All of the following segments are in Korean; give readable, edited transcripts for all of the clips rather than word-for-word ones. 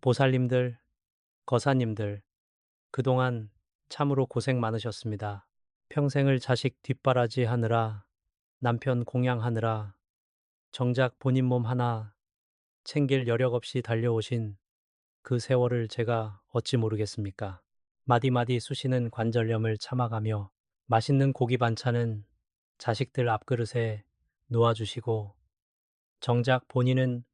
보살님들, 거사님들, 그동안 참으로 고생 많으셨습니다. 평생을 자식 뒷바라지 하느라, 남편 공양하느라, 정작 본인 몸 하나 챙길 여력 없이 달려오신 그 세월을 제가 어찌 모르겠습니까? 마디마디 쑤시는 관절염을 참아가며 맛있는 고기 반찬은 자식들 앞그릇에 놓아주시고 정작 본인은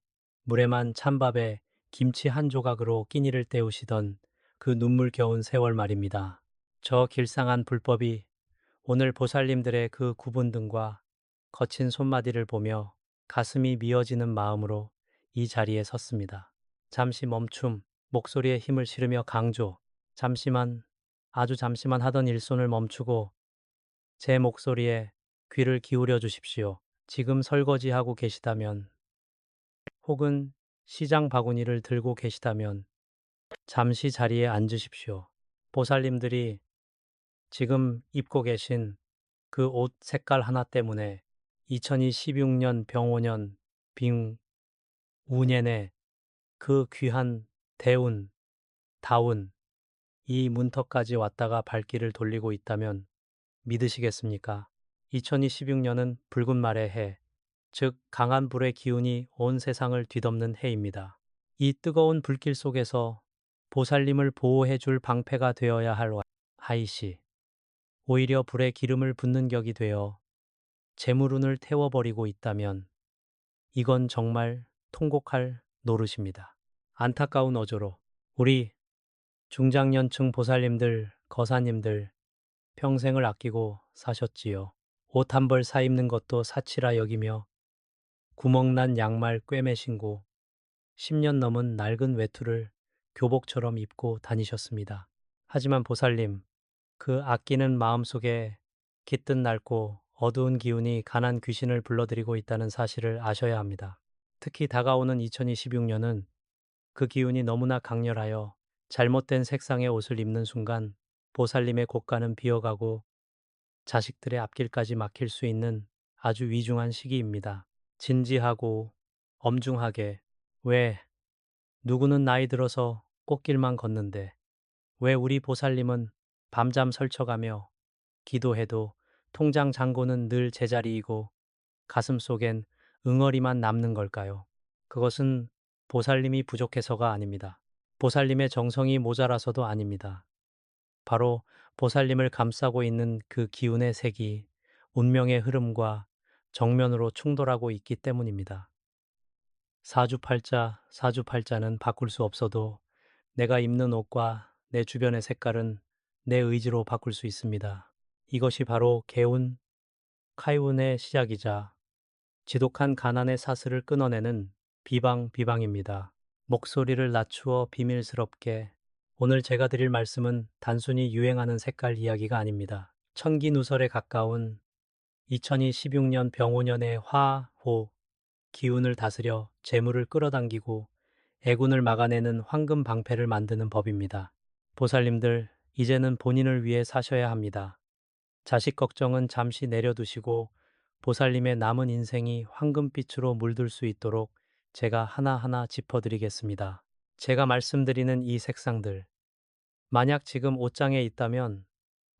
물에만 찬밥에 김치 한 조각으로 끼니를 때우시던 그 눈물겨운 세월 말입니다. 저 길상한 불법이 오늘 보살님들의 그 구분 등과 거친 손마디를 보며 가슴이 미어지는 마음으로 이 자리에 섰습니다. 잠시 멈춤, 목소리에 힘을 실으며 강조, 잠시만, 아주 잠시만 하던 일손을 멈추고 제 목소리에 귀를 기울여 주십시오. 지금 설거지하고 계시다면 혹은 시장 바구니를 들고 계시다면 잠시 자리에 앉으십시오. 보살님들이 지금 입고 계신 그 옷 색깔 하나 때문에 2026년 병오년 빙우년에 그 귀한 대운, 다운, 이 문턱까지 왔다가 발길을 돌리고 있다면 믿으시겠습니까? 2026년은 붉은 말의 해, 즉 강한 불의 기운이 온 세상을 뒤덮는 해입니다. 이 뜨거운 불길 속에서 보살님을 보호해 줄 방패가 되어야 할 하이시, 오히려 불에 기름을 붓는 격이 되어 재물운을 태워버리고 있다면 이건 정말 통곡할 노릇입니다. 안타까운 어조로 우리 중장년층 보살님들, 거사님들 평생을 아끼고 사셨지요. 옷 한 벌 사 입는 것도 사치라 여기며 구멍난 양말 꿰매신고 10년 넘은 낡은 외투를 교복처럼 입고 다니셨습니다. 하지만 보살님, 그 아끼는 마음속에 깃든 낡고 어두운 기운이 가난 귀신을 불러들이고 있다는 사실을 아셔야 합니다. 특히 다가오는 2026년은 그 기운이 너무나 강렬하여 잘못된 색상의 옷을 입는 순간 보살님의 곳간은 비어가고 자식들의 앞길까지 막힐 수 있는 아주 위중한 시기입니다. 진지하고 엄중하게 왜 누구는 나이 들어서 꽃길만 걷는데 왜 우리 보살님은 밤잠 설쳐가며 기도해도 통장 잔고는 늘 제자리이고 가슴 속엔 응어리만 남는 걸까요? 그것은 보살님이 부족해서가 아닙니다. 보살님의 정성이 모자라서도 아닙니다. 바로 보살님을 감싸고 있는 그 기운의 색이 운명의 흐름과 정면으로 충돌하고 있기 때문입니다. 사주팔자는 바꿀 수 없어도 내가 입는 옷과 내 주변의 색깔은 내 의지로 바꿀 수 있습니다. 이것이 바로 개운, 카이운의 시작이자 지독한 가난의 사슬을 끊어내는 비방입니다. 목소리를 낮추어 비밀스럽게 오늘 제가 드릴 말씀은 단순히 유행하는 색깔 이야기가 아닙니다. 천기누설에 가까운 2026년 병오년의 화호 기운을 다스려 재물을 끌어당기고 애군을 막아내는 황금 방패를 만드는 법입니다. 보살님들, 이제는 본인을 위해 사셔야 합니다. 자식 걱정은 잠시 내려두시고 보살님의 남은 인생이 황금빛으로 물들 수 있도록 제가 하나하나 짚어드리겠습니다. 제가 말씀드리는 이 색상들, 만약 지금 옷장에 있다면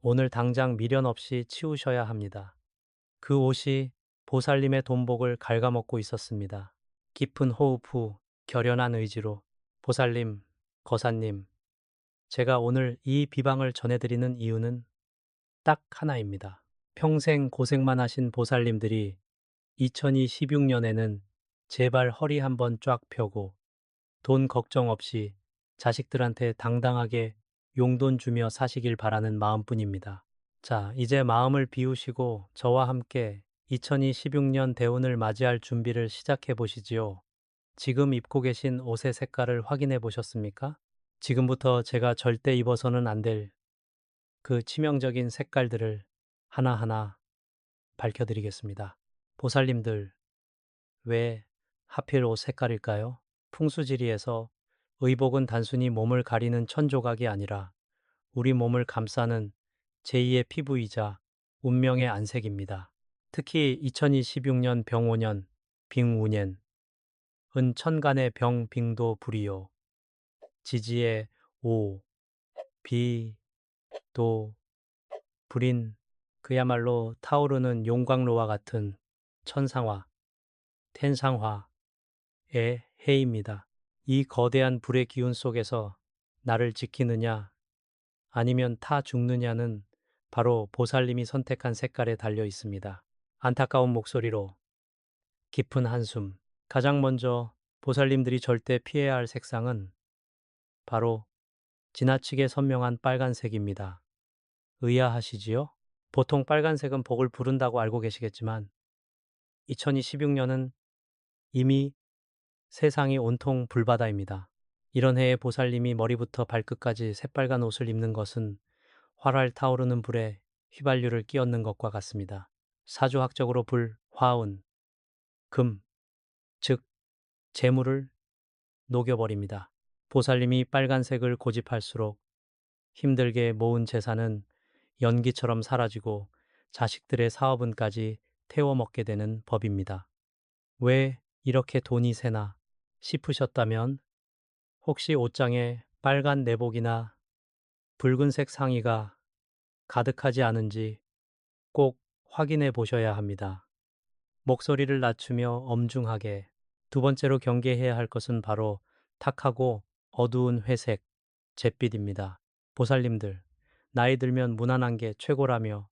오늘 당장 미련 없이 치우셔야 합니다. 그 옷이 보살님의 돈복을 갉아먹고 있었습니다. 깊은 호흡 후 결연한 의지로 보살님, 거사님, 제가 오늘 이 비방을 전해드리는 이유는 딱 하나입니다. 평생 고생만 하신 보살님들이 2026년에는 제발 허리 한번 쫙 펴고 돈 걱정 없이 자식들한테 당당하게 용돈 주며 사시길 바라는 마음뿐입니다. 자, 이제 마음을 비우시고 저와 함께 2026년 대운을 맞이할 준비를 시작해 보시지요. 지금 입고 계신 옷의 색깔을 확인해 보셨습니까? 지금부터 제가 절대 입어서는 안 될 그 치명적인 색깔들을 하나하나 밝혀드리겠습니다. 보살님들, 왜 하필 옷 색깔일까요? 풍수지리에서 의복은 단순히 몸을 가리는 천조각이 아니라 우리 몸을 감싸는 제2의 피부이자 운명의 안색입니다. 특히 2026년 병오년 빙우년 은 천간의 병 빙도 불이요. 지지의 오, 비, 도, 불인, 그야말로 타오르는 용광로와 같은 천상화, 텐상화의 해입니다. 이 거대한 불의 기운 속에서 나를 지키느냐 아니면 타 죽느냐는 바로 보살님이 선택한 색깔에 달려 있습니다. 안타까운 목소리로 깊은 한숨. 가장 먼저 보살님들이 절대 피해야 할 색상은 바로 지나치게 선명한 빨간색입니다. 의아하시지요? 보통 빨간색은 복을 부른다고 알고 계시겠지만 2026년은 이미 세상이 온통 불바다입니다. 이런 해에 보살님이 머리부터 발끝까지 새빨간 옷을 입는 것은 활활 타오르는 불에 휘발유를 끼얹는 것과 같습니다. 사주학적으로 불, 화운, 금, 즉 재물을 녹여버립니다. 보살님이 빨간색을 고집할수록 힘들게 모은 재산은 연기처럼 사라지고 자식들의 사업은까지 태워먹게 되는 법입니다. 왜 이렇게 돈이 새나 싶으셨다면 혹시 옷장에 빨간 내복이나 붉은색 상의가 가득하지 않은지 꼭 확인해 보셔야 합니다. 목소리를 낮추며 엄중하게. 두 번째로 경계해야 할 것은 바로 탁하고 어두운 회색, 잿빛입니다. 보살님들, 나이 들면 무난한 게 최고라며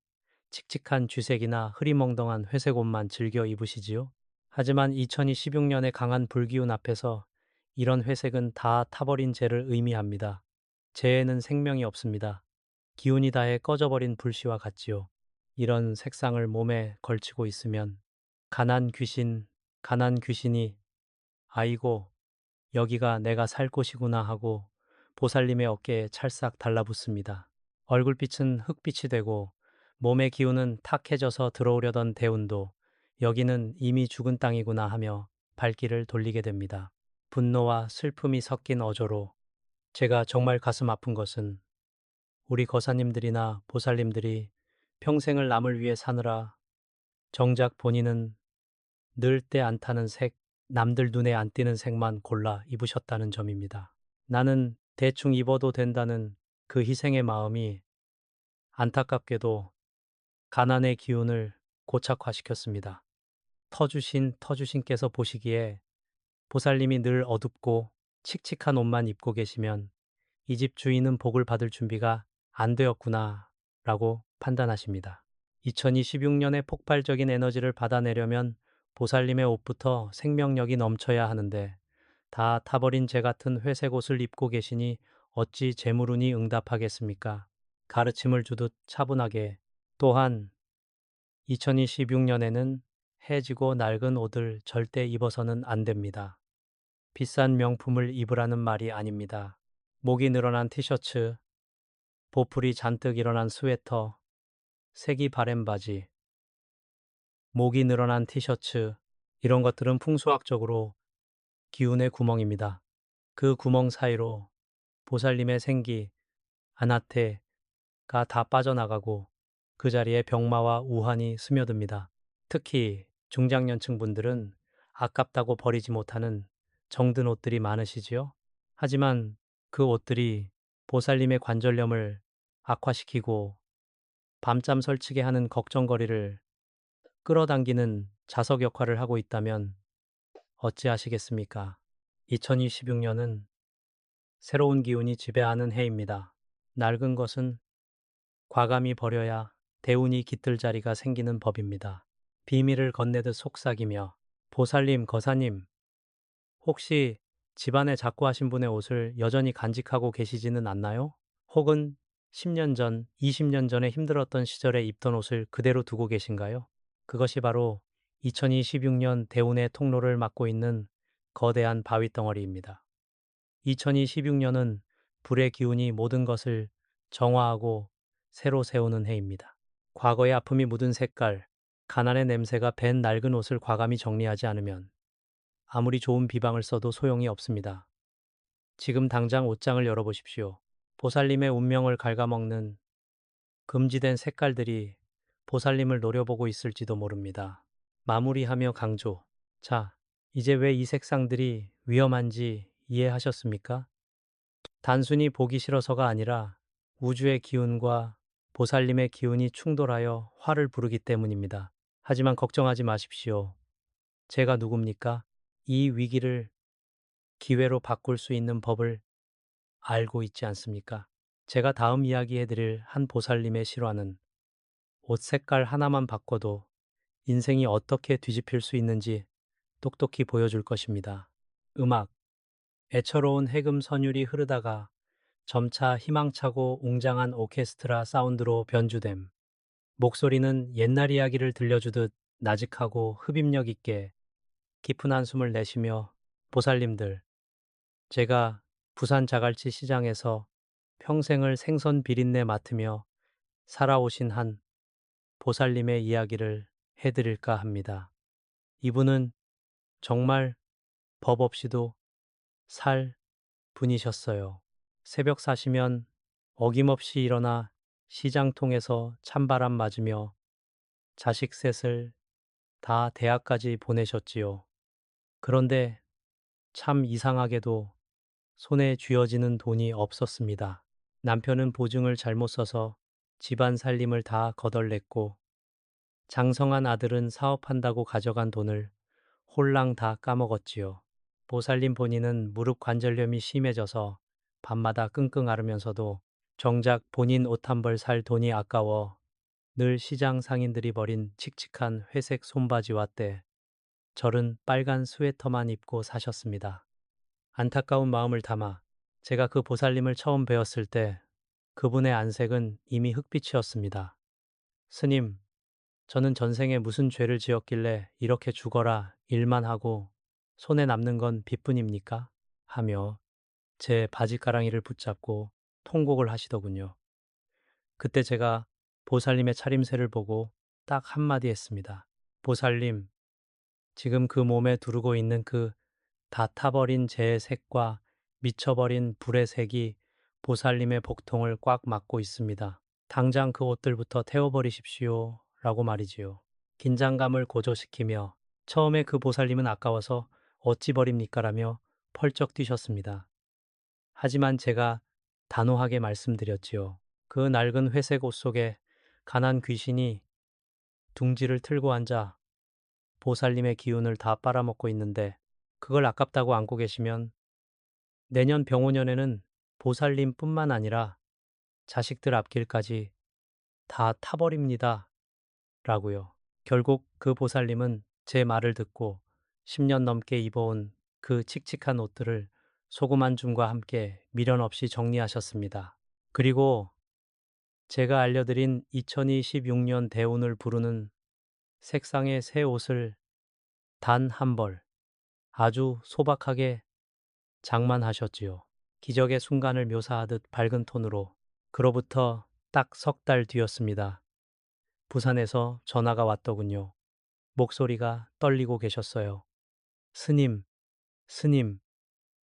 칙칙한 쥐색이나 흐리멍덩한 회색 옷만 즐겨 입으시지요? 하지만 2026년의 강한 불기운 앞에서 이런 회색은 다 타버린 재를 의미합니다. 재에는 생명이 없습니다. 기운이 다해 꺼져버린 불씨와 같지요. 이런 색상을 몸에 걸치고 있으면 가난 귀신이 아이고 여기가 내가 살 곳이구나 하고 보살님의 어깨에 찰싹 달라붙습니다. 얼굴빛은 흑빛이 되고 몸의 기운은 탁해져서 들어오려던 대운도 여기는 이미 죽은 땅이구나 하며 발길을 돌리게 됩니다. 분노와 슬픔이 섞인 어조로 제가 정말 가슴 아픈 것은 우리 거사님들이나 보살님들이 평생을 남을 위해 사느라 정작 본인은 늘 때 안 타는 색, 남들 눈에 안 띄는 색만 골라 입으셨다는 점입니다. 나는 대충 입어도 된다는 그 희생의 마음이 안타깝게도 가난의 기운을 고착화시켰습니다. 터주신께서 보시기에 보살님이 늘 어둡고 칙칙한 옷만 입고 계시면 이 집 주인은 복을 받을 준비가 안 되었구나 라고 판단하십니다. 2026년에 폭발적인 에너지를 받아내려면 보살님의 옷부터 생명력이 넘쳐야 하는데 다 타버린 재 같은 회색 옷을 입고 계시니 어찌 재물운이 응답하겠습니까? 가르침을 주듯 차분하게. 또한 2026년에는 해지고 낡은 옷을 절대 입어서는 안 됩니다. 비싼 명품을 입으라는 말이 아닙니다. 목이 늘어난 티셔츠, 보풀이 잔뜩 일어난 스웨터, 색이 바랜 바지, 목이 늘어난 티셔츠, 이런 것들은 풍수학적으로 기운의 구멍입니다. 그 구멍 사이로 보살님의 생기, 아나테가 다 빠져나가고 그 자리에 병마와 우환이 스며듭니다. 특히 중장년층 분들은 아깝다고 버리지 못하는 정든 옷들이 많으시지요? 하지만 그 옷들이 보살님의 관절염을 악화시키고 밤잠 설치게 하는 걱정거리를 끌어당기는 자석 역할을 하고 있다면 어찌하시겠습니까? 2026년은 새로운 기운이 지배하는 해입니다. 낡은 것은 과감히 버려야 대운이 깃들 자리가 생기는 법입니다. 비밀을 건네듯 속삭이며 보살님, 거사님, 혹시 집안에 자꾸 하신 분의 옷을 여전히 간직하고 계시지는 않나요? 혹은 10년 전, 20년 전에 힘들었던 시절에 입던 옷을 그대로 두고 계신가요? 그것이 바로 2026년 대운의 통로를 막고 있는 거대한 바위 덩어리입니다. 2026년은 불의 기운이 모든 것을 정화하고 새로 세우는 해입니다. 과거의 아픔이 묻은 색깔, 가난의 냄새가 밴 낡은 옷을 과감히 정리하지 않으면 아무리 좋은 비방을 써도 소용이 없습니다. 지금 당장 옷장을 열어보십시오. 보살님의 운명을 갉아먹는 금지된 색깔들이 보살님을 노려보고 있을지도 모릅니다. 마무리하며 강조. 자, 이제 왜 이 색상들이 위험한지 이해하셨습니까? 단순히 보기 싫어서가 아니라 우주의 기운과 보살님의 기운이 충돌하여 화를 부르기 때문입니다. 하지만 걱정하지 마십시오. 제가 누굽니까? 이 위기를 기회로 바꿀 수 있는 법을 알고 있지 않습니까? 제가 다음 이야기해드릴 한 보살님의 실화는 옷 색깔 하나만 바꿔도 인생이 어떻게 뒤집힐 수 있는지 똑똑히 보여줄 것입니다. 음악, 애처로운 해금 선율이 흐르다가 점차 희망차고 웅장한 오케스트라 사운드로 변주됨. 목소리는 옛날 이야기를 들려주듯 나직하고 흡입력 있게 깊은 한숨을 내쉬며 보살님들, 제가 부산 자갈치 시장에서 평생을 생선 비린내 맡으며 살아오신 한 보살님의 이야기를 해드릴까 합니다. 이분은 정말 법 없이도 살 분이셨어요. 새벽 사시면 어김없이 일어나 시장통에서 찬바람 맞으며 자식 셋을 다 대학까지 보내셨지요. 그런데 참 이상하게도 손에 쥐어지는 돈이 없었습니다. 남편은 보증을 잘못 써서 집안 살림을 다 거덜냈고 장성한 아들은 사업한다고 가져간 돈을 홀랑 다 까먹었지요. 보살님 본인은 무릎 관절염이 심해져서 밤마다 끙끙 앓으면서도 정작 본인 옷 한 벌 살 돈이 아까워 늘 시장 상인들이 버린 칙칙한 회색 손바지와 때 절은 빨간 스웨터만 입고 사셨습니다. 안타까운 마음을 담아 제가 그 보살님을 처음 뵈었을 때 그분의 안색은 이미 흑빛이었습니다. 스님, 저는 전생에 무슨 죄를 지었길래 이렇게 죽어라 일만 하고 손에 남는 건 빚뿐입니까? 하며 제 바지가랑이를 붙잡고 통곡을 하시더군요. 그때 제가 보살님의 차림새를 보고 딱 한마디 했습니다. 보살님, 지금 그 몸에 두르고 있는 그 다 타버린 제 색과 미쳐버린 불의 색이 보살님의 복통을 꽉 막고 있습니다. 당장 그 옷들부터 태워버리십시오. 라고 말이지요. 긴장감을 고조시키며 처음에 그 보살님은 아까워서 어찌 버립니까? 라며 펄쩍 뛰셨습니다. 하지만 제가 단호하게 말씀드렸지요. 그 낡은 회색 옷 속에 가난 귀신이 둥지를 틀고 앉아 보살님의 기운을 다 빨아먹고 있는데 그걸 아깝다고 안고 계시면 내년 병오년에는 보살님뿐만 아니라 자식들 앞길까지 다 타버립니다. 라고요. 결국 그 보살님은 제 말을 듣고 10년 넘게 입어온 그 칙칙한 옷들을 소금 한 줌과 함께 미련 없이 정리하셨습니다. 그리고 제가 알려드린 2026년 대운을 부르는 색상의 새 옷을 단 한 벌 아주 소박하게 장만하셨지요. 기적의 순간을 묘사하듯 밝은 톤으로. 그로부터 딱 석 달 뒤였습니다. 부산에서 전화가 왔더군요. 목소리가 떨리고 계셨어요. 스님, 스님,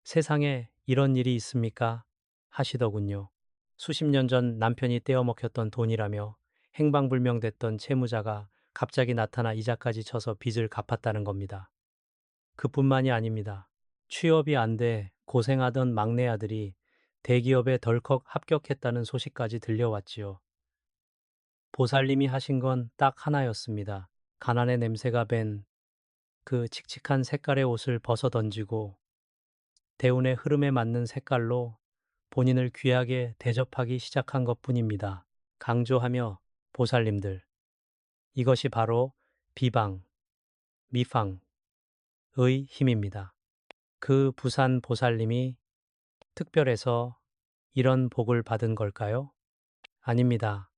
세상에 이런 일이 있습니까? 하시더군요. 수십 년 전 남편이 떼어먹혔던 돈이라며 행방불명됐던 채무자가 갑자기 나타나 이자까지 쳐서 빚을 갚았다는 겁니다. 그뿐만이 아닙니다. 취업이 안 돼 고생하던 막내 아들이 대기업에 덜컥 합격했다는 소식까지 들려왔지요. 보살님이 하신 건 딱 하나였습니다. 가난의 냄새가 밴 그 칙칙한 색깔의 옷을 벗어 던지고 대운의 흐름에 맞는 색깔로 본인을 귀하게 대접하기 시작한 것뿐입니다. 강조하며 보살님들, 이것이 바로 비방, 미팡의 힘입니다. 그 부산 보살님이 특별해서 이런 복을 받은 걸까요? 아닙니다.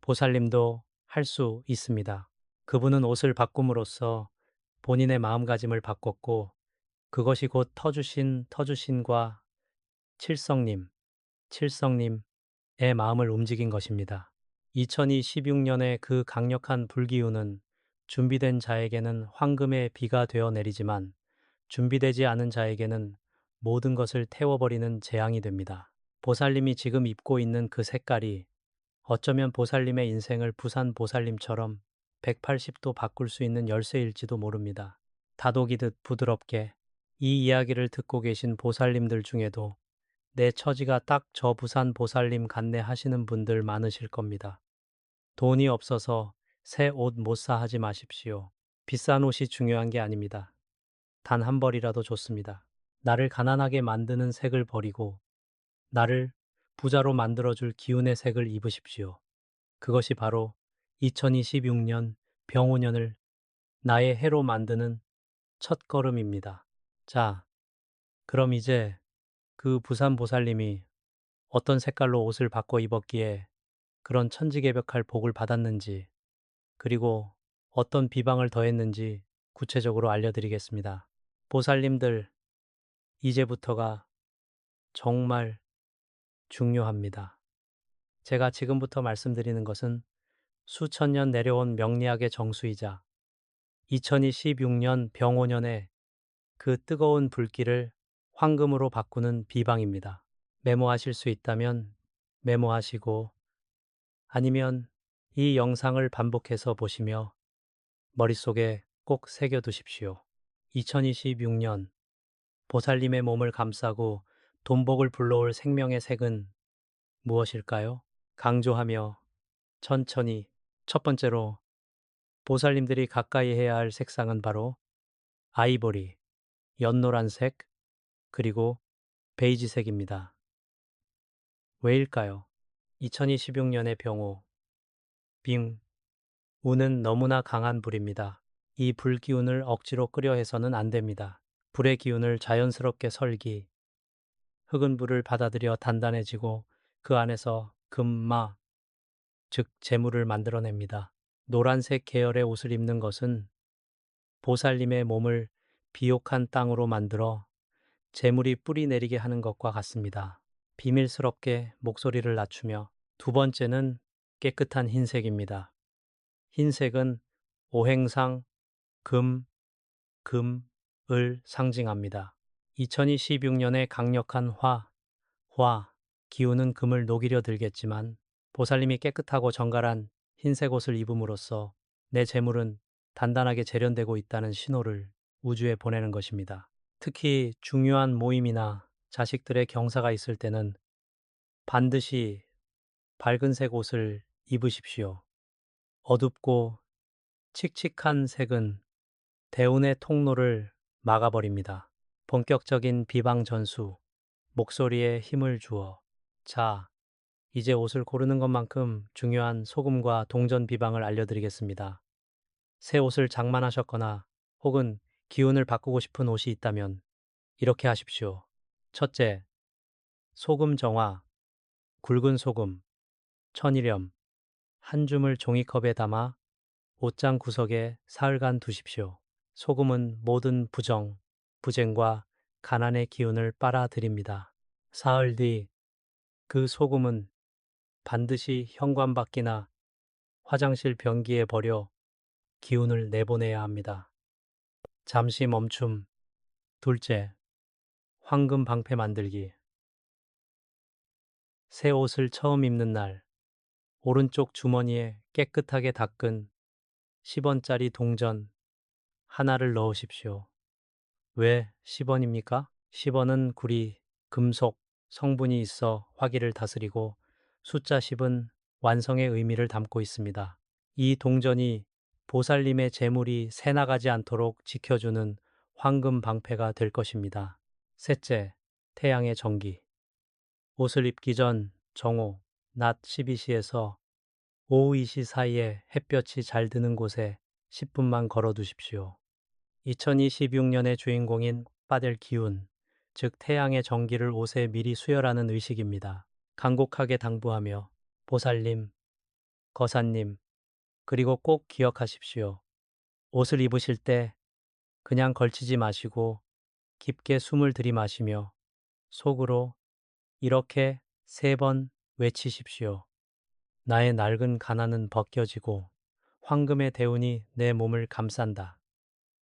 보살님도 할 수 있습니다. 그분은 옷을 바꿈으로써 본인의 마음가짐을 바꿨고 그것이 곧 터주신과 칠성님, 칠성님의 마음을 움직인 것입니다. 2026년의 그 강력한 불기운은 준비된 자에게는 황금의 비가 되어 내리지만 준비되지 않은 자에게는 모든 것을 태워버리는 재앙이 됩니다. 보살님이 지금 입고 있는 그 색깔이 어쩌면 보살님의 인생을 부산 보살님처럼 180도 바꿀 수 있는 열쇠일지도 모릅니다. 다독이듯 부드럽게 이 이야기를 듣고 계신 보살님들 중에도 내 처지가 딱 저 부산 보살님 같네 하시는 분들 많으실 겁니다. 돈이 없어서 새 옷 못 사 하지 마십시오. 비싼 옷이 중요한 게 아닙니다. 단 한 벌이라도 좋습니다. 나를 가난하게 만드는 색을 버리고 나를 부자로 만들어줄 기운의 색을 입으십시오. 그것이 바로 2026년 병오년을 나의 해로 만드는 첫걸음입니다. 자, 그럼 이제 그 부산 보살님이 어떤 색깔로 옷을 바꿔 입었기에 그런 천지개벽할 복을 받았는지, 그리고 어떤 비방을 더했는지 구체적으로 알려드리겠습니다. 보살님들, 이제부터가 정말 중요합니다. 제가 지금부터 말씀드리는 것은 수천 년 내려온 명리학의 정수이자 2026년 병오년에 그 뜨거운 불길을 황금으로 바꾸는 비방입니다. 메모하실 수 있다면 메모하시고 아니면 이 영상을 반복해서 보시며 머릿속에 꼭 새겨두십시오. 2026년 보살님의 몸을 감싸고 돈복을 불러올 생명의 색은 무엇일까요? 강조하며 천천히. 첫 번째로 보살님들이 가까이 해야 할 색상은 바로 아이보리, 연노란색, 그리고 베이지색입니다. 왜일까요? 2026년의 병호, 빙, 운은 너무나 강한 불입니다. 이 불기운을 억지로 끄려 해서는 안 됩니다. 불의 기운을 자연스럽게 설기, 흑은 불을 받아들여 단단해지고 그 안에서 금마, 즉 재물을 만들어냅니다. 노란색 계열의 옷을 입는 것은 보살님의 몸을 비옥한 땅으로 만들어 재물이 뿌리 내리게 하는 것과 같습니다. 비밀스럽게 목소리를 낮추며 두 번째는 깨끗한 흰색입니다. 흰색은 오행상 금, 금을 상징합니다. 2026년의 강력한 화, 기운은 금을 녹이려 들겠지만 보살님이 깨끗하고 정갈한 흰색 옷을 입음으로써 내 재물은 단단하게 재련되고 있다는 신호를 우주에 보내는 것입니다. 특히 중요한 모임이나 자식들의 경사가 있을 때는 반드시 밝은색 옷을 입으십시오. 어둡고 칙칙한 색은 대운의 통로를 막아버립니다. 본격적인 비방 전수, 목소리에 힘을 주어. 자, 이제 옷을 고르는 것만큼 중요한 소금과 동전 비방을 알려드리겠습니다. 새 옷을 장만하셨거나 혹은 기운을 바꾸고 싶은 옷이 있다면 이렇게 하십시오. 첫째, 소금 정화, 굵은 소금, 천일염, 한 줌을 종이컵에 담아 옷장 구석에 사흘간 두십시오. 소금은 모든 부정, 부쟁과 가난의 기운을 빨아들입니다. 사흘 뒤 그 소금은 반드시 현관밖이나 화장실 변기에 버려 기운을 내보내야 합니다. 잠시 멈춤. 둘째, 황금 방패 만들기. 새 옷을 처음 입는 날, 오른쪽 주머니에 깨끗하게 닦은 10원짜리 동전 하나를 넣으십시오. 왜 10원입니까? 10원은 구리, 금속, 성분이 있어 화기를 다스리고 숫자 10은 완성의 의미를 담고 있습니다. 이 동전이 보살님의 재물이 새나가지 않도록 지켜주는 황금 방패가 될 것입니다. 셋째, 태양의 정기. 옷을 입기 전 정오, 낮 12시에서 오후 2시 사이에 햇볕이 잘 드는 곳에 10분만 걸어 두십시오. 2026년의 주인공인 빠될 기운, 즉 태양의 정기를 옷에 미리 수혈하는 의식입니다. 간곡하게 당부하며 보살님, 거사님, 그리고 꼭 기억하십시오. 옷을 입으실 때 그냥 걸치지 마시고 깊게 숨을 들이마시며 속으로 이렇게 3번 외치십시오. 나의 낡은 가난은 벗겨지고 황금의 대운이 내 몸을 감싼다.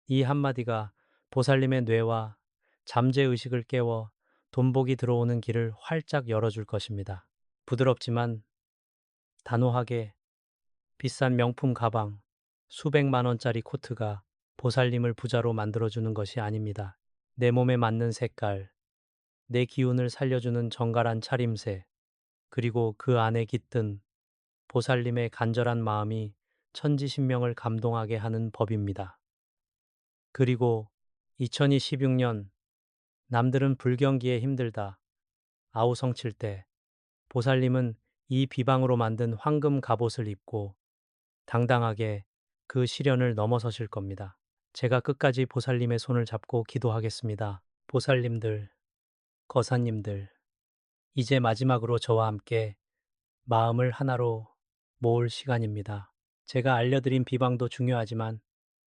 이 한마디가 보살님의 뇌와 잠재의식을 깨워 돈복이 들어오는 길을 활짝 열어줄 것입니다. 부드럽지만 단호하게 비싼 명품 가방, 수백만 원짜리 코트가 보살님을 부자로 만들어주는 것이 아닙니다. 내 몸에 맞는 색깔, 내 기운을 살려주는 정갈한 차림새, 그리고 그 안에 깃든 보살님의 간절한 마음이 천지신명을 감동하게 하는 법입니다. 그리고 2026년 남들은 불경기에 힘들다 아우성칠 때 보살님은 이 비방으로 만든 황금 갑옷을 입고 당당하게 그 시련을 넘어서실 겁니다. 제가 끝까지 보살님의 손을 잡고 기도하겠습니다. 보살님들, 거사님들, 이제 마지막으로 저와 함께 마음을 하나로 모을 시간입니다. 제가 알려드린 비방도 중요하지만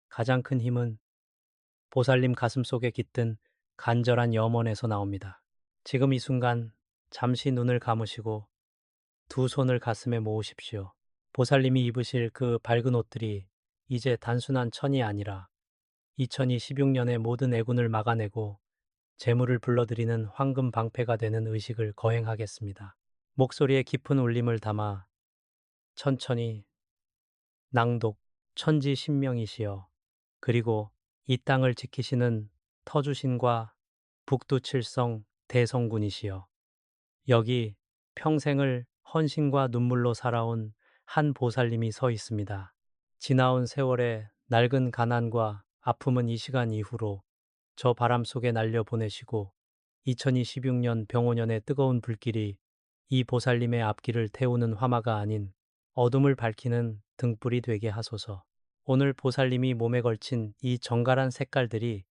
가장 큰 힘은 보살님 가슴 속에 깃든 간절한 염원에서 나옵니다. 지금 이 순간 잠시 눈을 감으시고 두 손을 가슴에 모으십시오. 보살님이 입으실 그 밝은 옷들이 이제 단순한 천이 아니라 2026년의 모든 애군을 막아내고 재물을 불러들이는 황금 방패가 되는 의식을 거행하겠습니다. 목소리에 깊은 울림을 담아 천천히 낭독 천지 신명이시여 그리고 이 땅을 지키시는 터주신과 북두칠성 대성군이시여 여기 평생을 헌신과 눈물로 살아온 한 보살님이 서 있습니다. 지나온 세월의 낡은 가난과 아픔은 이 시간 이후로 저 바람 속에 날려보내시고 2026년 병오년의 뜨거운 불길이 이 보살님의 앞길을 태우는 화마가 아닌 어둠을 밝히는 등불이 되게 하소서. 오늘 보살님이 몸에 걸친 이 정갈한 색깔들이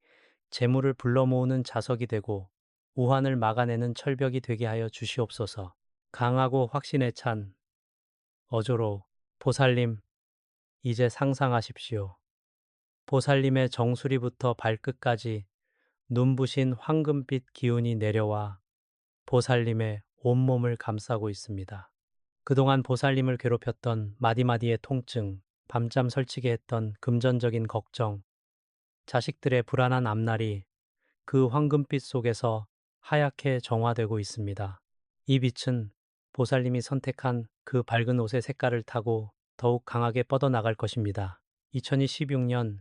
재물을 불러 모으는 자석이 되고 우환을 막아내는 철벽이 되게 하여 주시옵소서. 강하고 확신에 찬 어조로 보살님, 이제 상상하십시오. 보살님의 정수리부터 발끝까지 눈부신 황금빛 기운이 내려와 보살님의 온몸을 감싸고 있습니다. 그동안 보살님을 괴롭혔던 마디마디의 통증, 밤잠 설치게 했던 금전적인 걱정, 자식들의 불안한 앞날이 그 황금빛 속에서 하얗게 정화되고 있습니다. 이 빛은 보살님이 선택한 그 밝은 옷의 색깔을 타고 더욱 강하게 뻗어나갈 것입니다. 2026년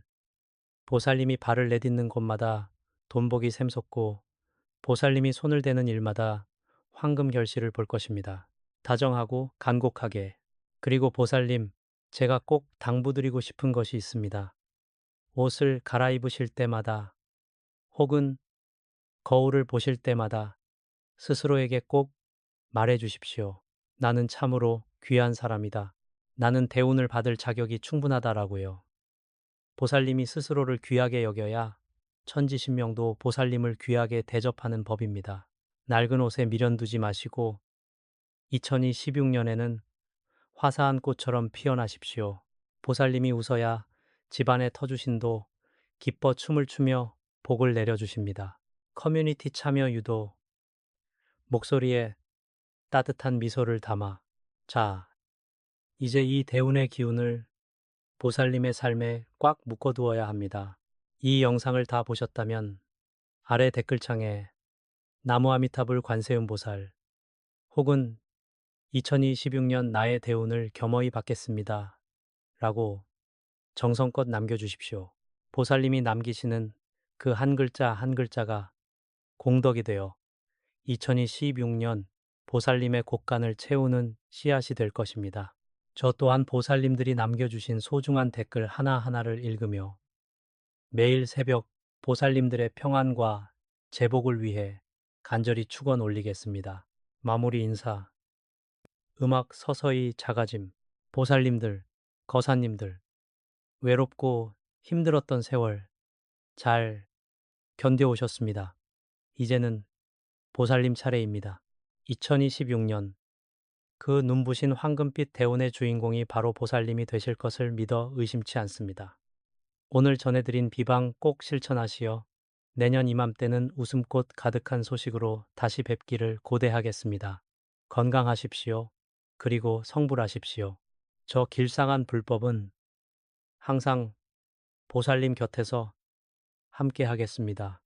보살님이 발을 내딛는 곳마다 돈복이 샘솟고 보살님이 손을 대는 일마다 황금 결실을 볼 것입니다. 다정하고 간곡하게. 그리고 보살님, 제가 꼭 당부드리고 싶은 것이 있습니다. 옷을 갈아입으실 때마다 혹은 거울을 보실 때마다 스스로에게 꼭 말해 주십시오. 나는 참으로 귀한 사람이다. 나는 대운을 받을 자격이 충분하다라고요. 보살님이 스스로를 귀하게 여겨야 천지신명도 보살님을 귀하게 대접하는 법입니다. 낡은 옷에 미련 두지 마시고 2026년에는 화사한 꽃처럼 피어나십시오. 보살님이 웃어야 집안의 터주신도 기뻐 춤을 추며 복을 내려주십니다. 커뮤니티 참여 유도, 목소리에 따뜻한 미소를 담아. 자, 이제 이 대운의 기운을 보살님의 삶에 꽉 묶어두어야 합니다. 이 영상을 다 보셨다면 아래 댓글창에 나무아미타불 관세음 보살 혹은 2026년 나의 대운을 겸허히 받겠습니다. 라고 정성껏 남겨주십시오. 보살님이 남기시는 그 한 글자 한 글자가 공덕이 되어 2026년 보살님의 곳간을 채우는 씨앗이 될 것입니다. 저 또한 보살님들이 남겨주신 소중한 댓글 하나하나를 읽으며 매일 새벽 보살님들의 평안과 제복을 위해 간절히 축원 올리겠습니다. 마무리 인사. 음악 서서히 작아짐. 보살님들, 거사님들, 외롭고 힘들었던 세월 잘 견뎌오셨습니다. 이제는 보살님 차례입니다. 2026년 그 눈부신 황금빛 대운의 주인공이 바로 보살님이 되실 것을 믿어 의심치 않습니다. 오늘 전해드린 비방 꼭 실천하시어 내년 이맘때는 웃음꽃 가득한 소식으로 다시 뵙기를 고대하겠습니다. 건강하십시오. 그리고 성불하십시오. 저 길상한 불법은 항상 보살님 곁에서 함께 하겠습니다.